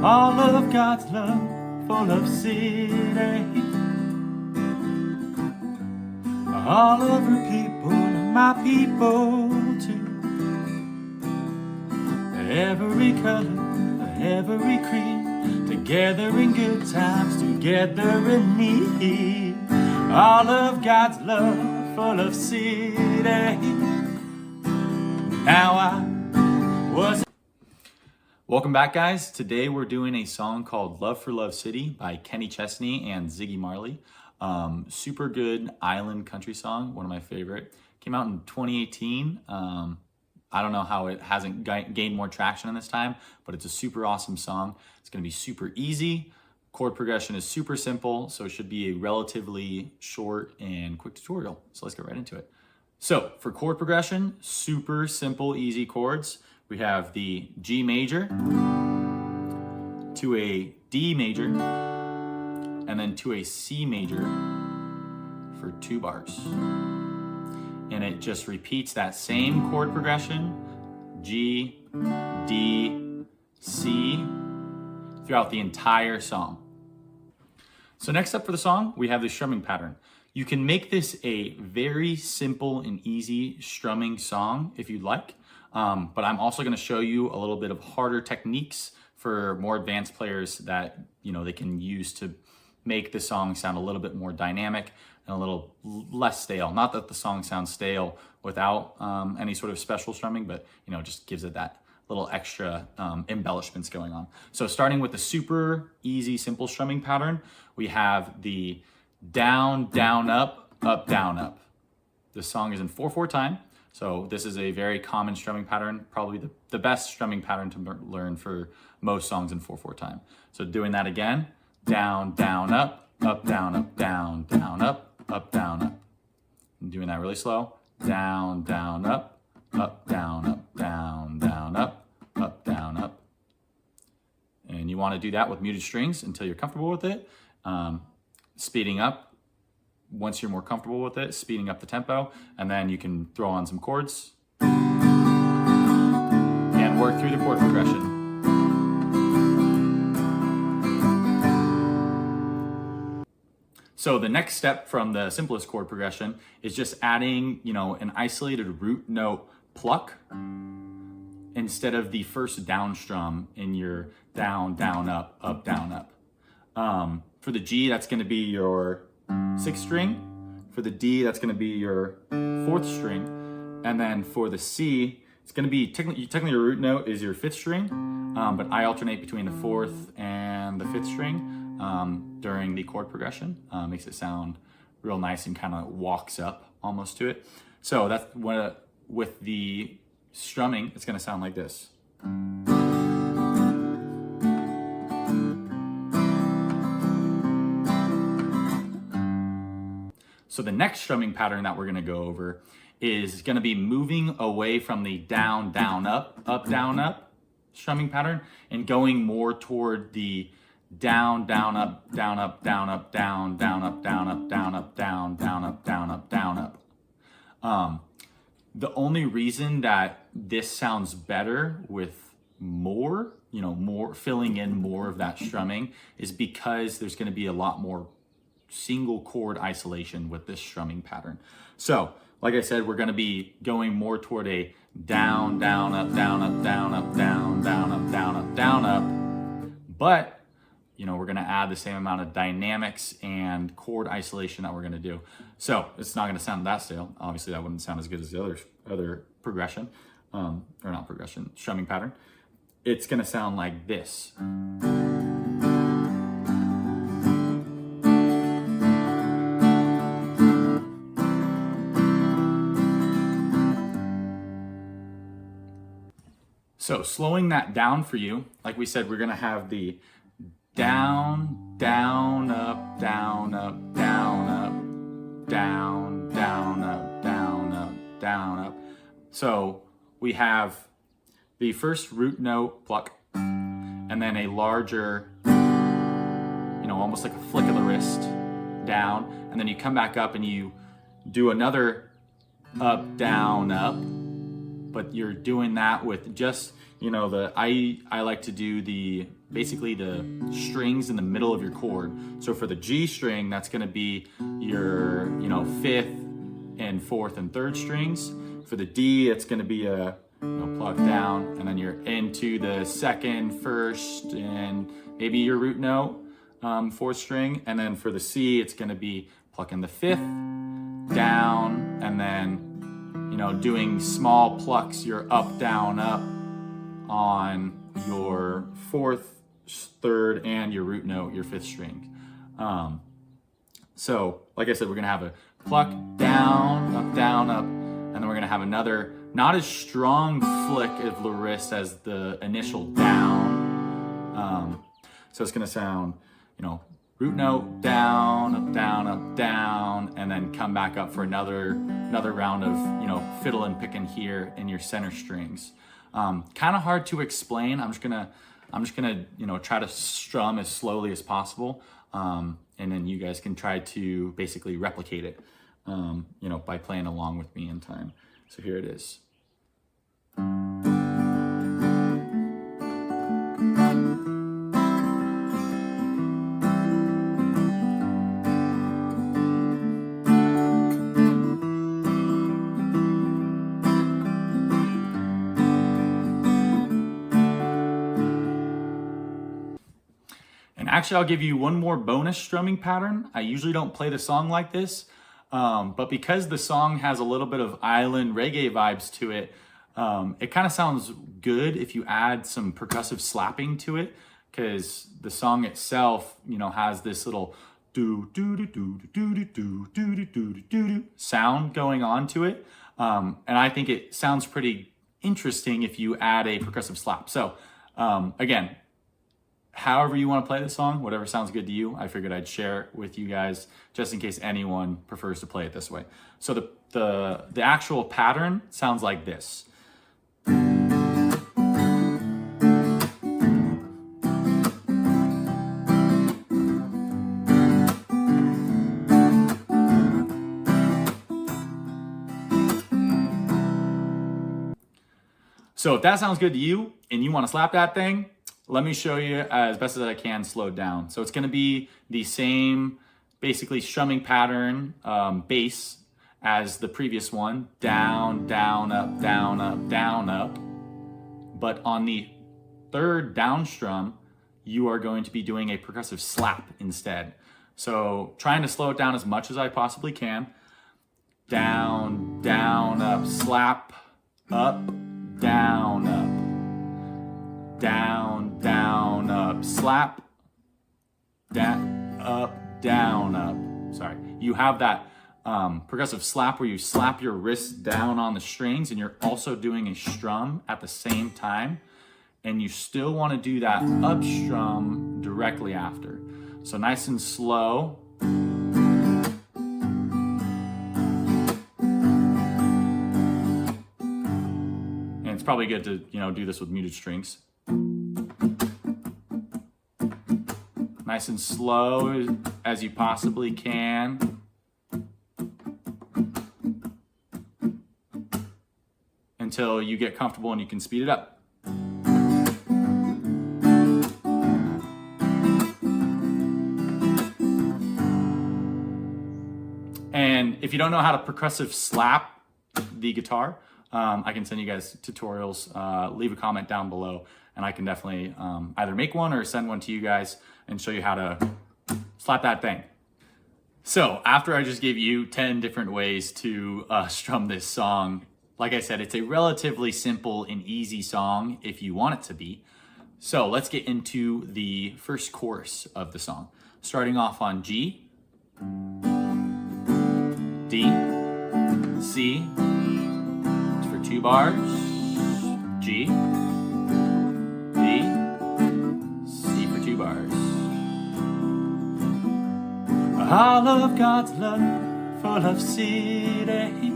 all of God's love full of city. All of her people are my people too. Every color, every creed, together in good times, together in need. All of God's love full of city. Now I was. Welcome back, guys. Today we're doing a song called Love for Love City by Chesney and Ziggy Marley. Super good island country song, one of my favorite. Came out in 2018. I don't know how it hasn't gained more traction in this time, but it's a super awesome song. It's going to be super easy. Chord progression is super simple, so it should be a relatively short and quick tutorial. So let's get right into it. So for chord progression, super simple, easy chords. We have the G major to a D major and then to a C major for 2 bars. And it just repeats that same chord progression, G, D, C, throughout the entire song. So next up for the song, we have the strumming pattern. You can make this a very simple and easy strumming song if you'd like, but I'm also gonna show you a little bit of harder techniques for more advanced players that they can use to make the song sound a little bit more dynamic and a little less stale. Not that the song sounds stale without any sort of special strumming, but just gives it that little extra embellishments going on. So starting with the super easy, simple strumming pattern, we have the down, down, up, down, up. This song is in 4/4 time. So this is a very common strumming pattern, probably the best strumming pattern to learn for most songs in 4/4 time. So doing that again, down, down, up, down, up, down, down, up, down, up. And doing that really slow, down, down, up, down, down, down, up, down, up. And you want to do that with muted strings until you're comfortable with it. Speeding up, once you're more comfortable with it, speeding up the tempo, and then you can throw on some chords and work through the chord progression. So the next step from the simplest chord progression is just adding, an isolated root note pluck instead of the first down strum in your down, down, up, down, up. For the G, that's going to be your 6th string. For the D, that's going to be your 4th string. And then for the C, it's going to be technically your root note is your 5th string, but I alternate between the 4th and the 5th string during the chord progression. Makes it sound real nice and kind of walks up almost to it. So that's with the strumming, it's going to sound like this. So the next strumming pattern that we're going to go over is going to be moving away from the down, down, up, down, up strumming pattern and going more toward the down, down, up, down, up, down, up, down, down, up, down, up, down, up, down, down, up, down, up, down, up. The only reason that this sounds better with more filling in more of that strumming is because there's going to be a lot more single chord isolation with this strumming pattern. So, like I said, we're going to be going more toward a down, down, up, down, up, down, up, down, down, up, down, up, down, up. But, we're going to add the same amount of dynamics and chord isolation that we're going to do. So, it's not going to sound that stale. Obviously, that wouldn't sound as good as the other progression, or not progression, strumming pattern. It's going to sound like this. So slowing that down for you, like we said, we're going to have the down, down, up, down, up, down, up, down, down, up, down, up, down, up. So we have the first root note pluck and then a larger, almost like a flick of the wrist down. And then you come back up and you do another up, down, up. But you're doing that with just, I like to do the basically the strings in the middle of your chord. So for the G string, that's going to be your, fifth and fourth and third strings. For the D, it's going to be a pluck down, and then you're into the second, first, and maybe your root note, fourth string. And then for the C, it's going to be plucking the fifth down, and then doing small plucks, your up, down, up on your fourth, third, and your root note, your fifth string. So like I said, we're gonna have a pluck, down, up, and then we're gonna have another, not as strong flick of the wrist as the initial down. So it's gonna sound, root note, down, up, down, and then come back up for another round of, fiddle and picking here in your center strings. Kind of hard to explain. I'm just gonna, try to strum as slowly as possible. And then you guys can try to basically replicate it, by playing along with me in time. So here it is. Actually, I'll give you one more bonus strumming pattern. I usually don't play the song like this, but because the song has a little bit of island reggae vibes to it, it kind of sounds good if you add some percussive slapping to it, because the song itself, has this little do do do do do do do do do do do sound going on to it, and I think it sounds pretty interesting if you add a percussive slap. So again, however you want to play the song, whatever sounds good to you, I figured I'd share it with you guys just in case anyone prefers to play it this way. So the actual pattern sounds like this. So if that sounds good to you and you want to slap that thing, let me show you as best as I can slowed down. So it's going to be the same basically strumming pattern bass as the previous one. Down, down, up, down, up, down, up. But on the third down strum, you are going to be doing a percussive slap instead. So trying to slow it down as much as I possibly can. Down, down, up, slap, up, down, up. Down, down, up, slap, down, up. Sorry. You have that percussive slap where you slap your wrist down on the strings and you're also doing a strum at the same time. And you still want to do that up strum directly after. So nice and slow. And it's probably good to, do this with muted strings. Nice and slow as you possibly can. Until you get comfortable and you can speed it up. And if you don't know how to percussive slap the guitar, I can send you guys tutorials. Leave a comment down below and I can definitely either make one or send one to you guys and show you how to slap that thing. So after I just gave you 10 different ways to strum this song, like I said, it's a relatively simple and easy song if you want it to be. So let's get into the first chorus of the song. Starting off on G, D, C, it's for 2 bars, G, D, C for 2 bars. All of God's love, full of city.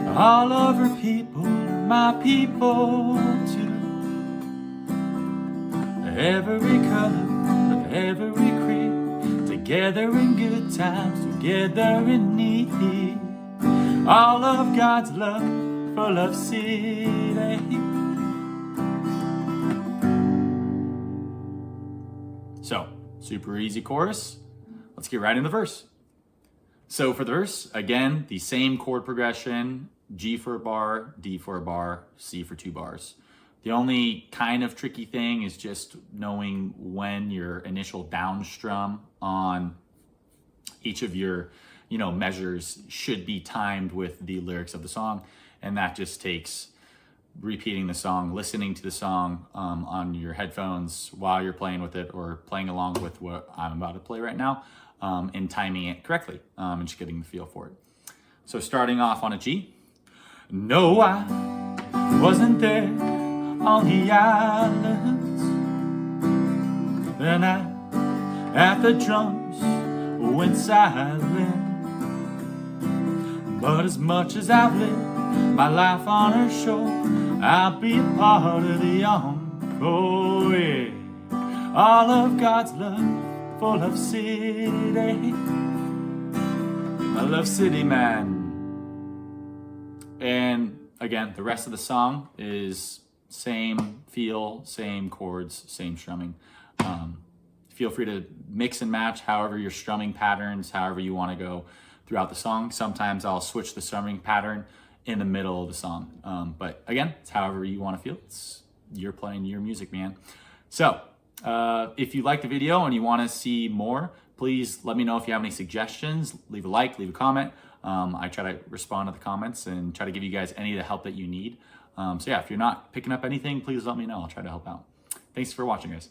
All of her people, my people too. Every color, of every creed, together in good times, together in need. All of God's love, full of city. Super easy chorus. Let's get right in the verse. So for the verse, again, the same chord progression, G for a bar, D for a bar, C for 2 bars. The only kind of tricky thing is just knowing when your initial down strum on each of your, measures should be timed with the lyrics of the song. And that just takes repeating the song, listening to the song on your headphones while you're playing with it or playing along with what I'm about to play right now, and timing it correctly and just getting the feel for it. So starting off on a G. No, I wasn't there on the islands. Then I, at the drums, went silent. But as much as I've lived my life on her shore, I'll be a part of the encore, yeah. All of God's love for Love City. I love City, man. And again, the rest of the song is same feel, same chords, same strumming. Feel free to mix and match however your strumming patterns, however you want to go throughout the song. Sometimes I'll switch the strumming pattern in the middle of the song. But again, it's however you want to feel. You're playing your music, man. So if you like the video and you want to see more, please let me know if you have any suggestions. Leave a like, leave a comment. I try to respond to the comments and try to give you guys any of the help that you need. So yeah, if you're not picking up anything, please let me know. I'll try to help out. Thanks for watching, guys.